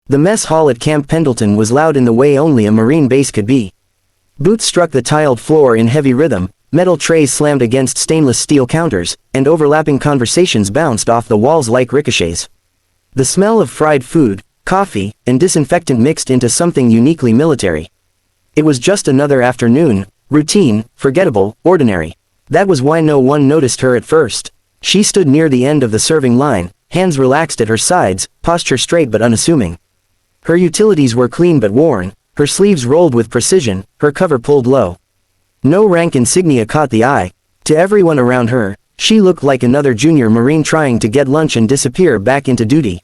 The mess hall at Camp Pendleton was loud in the way only a Marine base could be. Boots struck the tiled floor in heavy rhythm, metal trays slammed against stainless steel counters, and overlapping conversations bounced off the walls like ricochets. The smell of fried food, coffee, and disinfectant mixed into something uniquely military. It was just another afternoon, routine, forgettable, ordinary. That was why no one noticed her at first. She stood near the end of the serving line, hands relaxed at her sides, posture straight but unassuming. Her utilities were clean but worn, her sleeves rolled with precision, her cover pulled low. No rank insignia caught the eye. To everyone around her, she looked like another junior Marine trying to get lunch and disappear back into duty.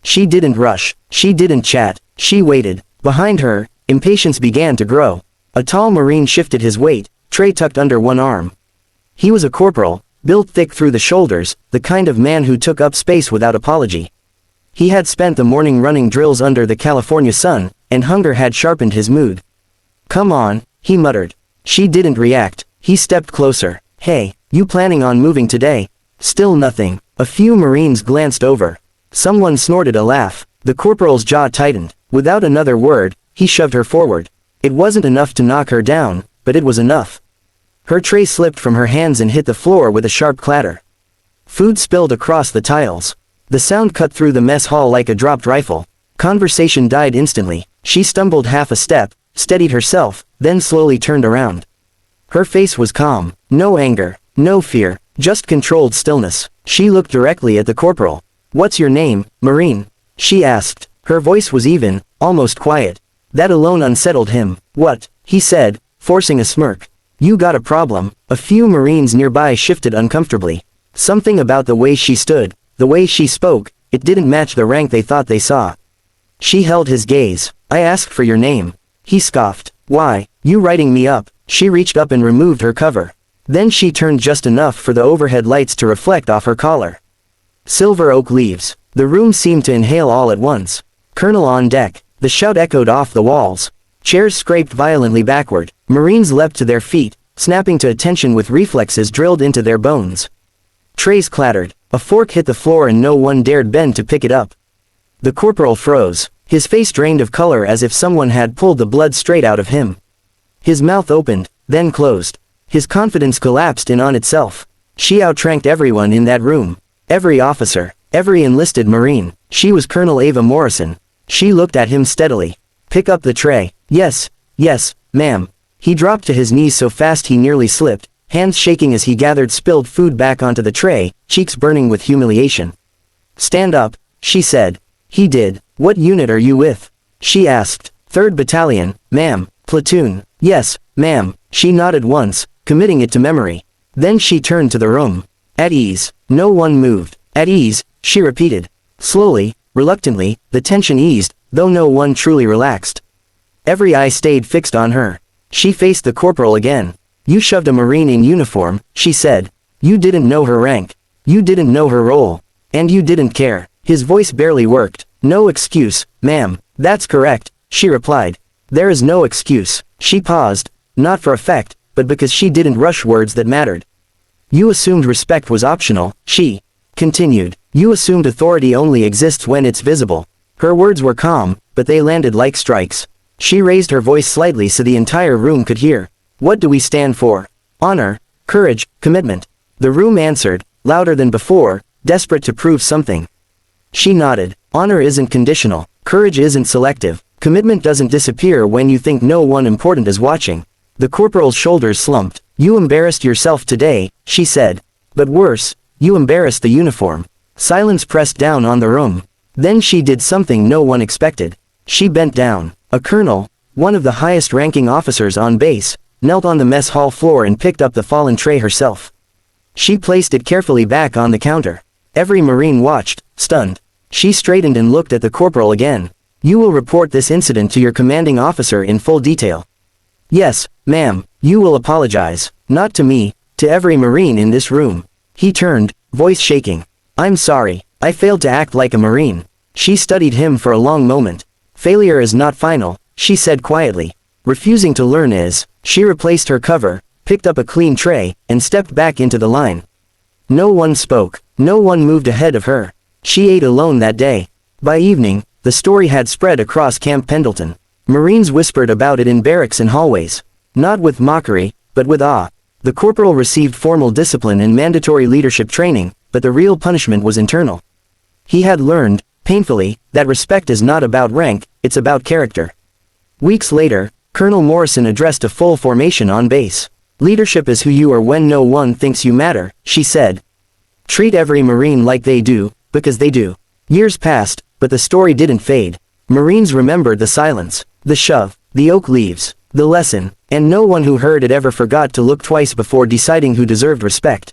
She didn't rush, she didn't chat, she waited. Behind her, impatience began to grow. A tall Marine shifted his weight, tray tucked under one arm. He was a corporal, built thick through the shoulders, the kind of man who took up space without apology. He had spent the morning running drills under the California sun, and hunger had sharpened his mood. "Come on," he muttered. She didn't react. He stepped closer. "Hey, you planning on moving today?" Still nothing. A few Marines glanced over. Someone snorted a laugh. The corporal's jaw tightened. Without another word, he shoved her forward. It wasn't enough to knock her down, but it was enough. Her tray slipped from her hands and hit the floor with a sharp clatter. Food spilled across the tiles. The sound cut through the mess hall like a dropped rifle. Conversation died instantly. She stumbled half a step, steadied herself, then slowly turned around. Her face was calm. No anger, no fear, just controlled stillness. She looked directly at the corporal. "What's your name, Marine?" she asked. Her voice was even, almost quiet. That alone unsettled him. "What?" he said, forcing a smirk. "You got a problem." A few Marines nearby shifted uncomfortably. Something about the way she stood, the way she spoke, it didn't match the rank they thought they saw. She held his gaze. "I asked for your name." He scoffed. "Why, you writing me up?" She reached up and removed her cover. Then she turned just enough for the overhead lights to reflect off her collar. Silver oak leaves. The room seemed to inhale all at once. "Colonel on deck." The shout echoed off the walls. Chairs scraped violently backward. Marines leapt to their feet, snapping to attention with reflexes drilled into their bones. Trays clattered. A fork hit the floor and no one dared bend to pick it up. The corporal froze. His face drained of color as if someone had pulled the blood straight out of him. His mouth opened, then closed. His confidence collapsed in on itself. She outranked everyone in that room. Every officer, every enlisted Marine. She was Colonel Ava Morrison. She looked at him steadily. "Pick up the tray." Yes, ma'am." He dropped to his knees so fast he nearly slipped, hands shaking as he gathered spilled food back onto the tray, cheeks burning with humiliation. "Stand up," she said. He did. "What unit are you with?" she asked. "3rd Battalion, ma'am." "Platoon." "Yes, ma'am." She nodded once, committing it to memory. Then she turned to the room. "At ease." No one moved. "At ease," she repeated. Slowly, reluctantly, the tension eased, though no one truly relaxed. Every eye stayed fixed on her. She faced the corporal again. "You shoved a Marine in uniform," she said. "You didn't know her rank. You didn't know her role. And you didn't care." His voice barely worked. "No excuse, ma'am." "That's correct," she replied. "There is no excuse." She paused, not for effect, but because she didn't rush words that mattered. "You assumed respect was optional," she continued. "You assumed authority only exists when it's visible." Her words were calm, but they landed like strikes. She raised her voice slightly so the entire room could hear. "What do we stand for?" "Honor, courage, commitment." The room answered, louder than before, desperate to prove something. She nodded. "Honor isn't conditional. Courage isn't selective. Commitment doesn't disappear when you think no one important is watching." The corporal's shoulders slumped. "You embarrassed yourself today," she said. "But worse, you embarrassed the uniform." Silence pressed down on the room. Then she did something no one expected. She bent down. A colonel, one of the highest-ranking officers on base, knelt on the mess hall floor and picked up the fallen tray herself. She placed it carefully back on the counter. Every Marine watched, stunned. She straightened and looked at the corporal again. "You will report this incident to your commanding officer in full detail." "Yes, ma'am." "You will apologize, not to me, to every Marine in this room." He turned, voice shaking. "I'm sorry, I failed to act like a Marine." She studied him for a long moment. "Failure is not final," she said quietly. "Refusing to learn is." She replaced her cover, picked up a clean tray, and stepped back into the line. No one spoke. No one moved ahead of her. She ate alone that day. By evening, the story had spread across Camp Pendleton. Marines whispered about it in barracks and hallways. Not with mockery, but with awe. The corporal received formal discipline and mandatory leadership training, but the real punishment was internal. He had learned, painfully, that respect is not about rank, it's about character. Weeks later, Colonel Morrison addressed a full formation on base. "Leadership is who you are when no one thinks you matter," she said. "Treat every Marine like they do, because they do." Years passed, but the story didn't fade. Marines remembered the silence, the shove, the oak leaves, the lesson, and no one who heard it ever forgot to look twice before deciding who deserved respect.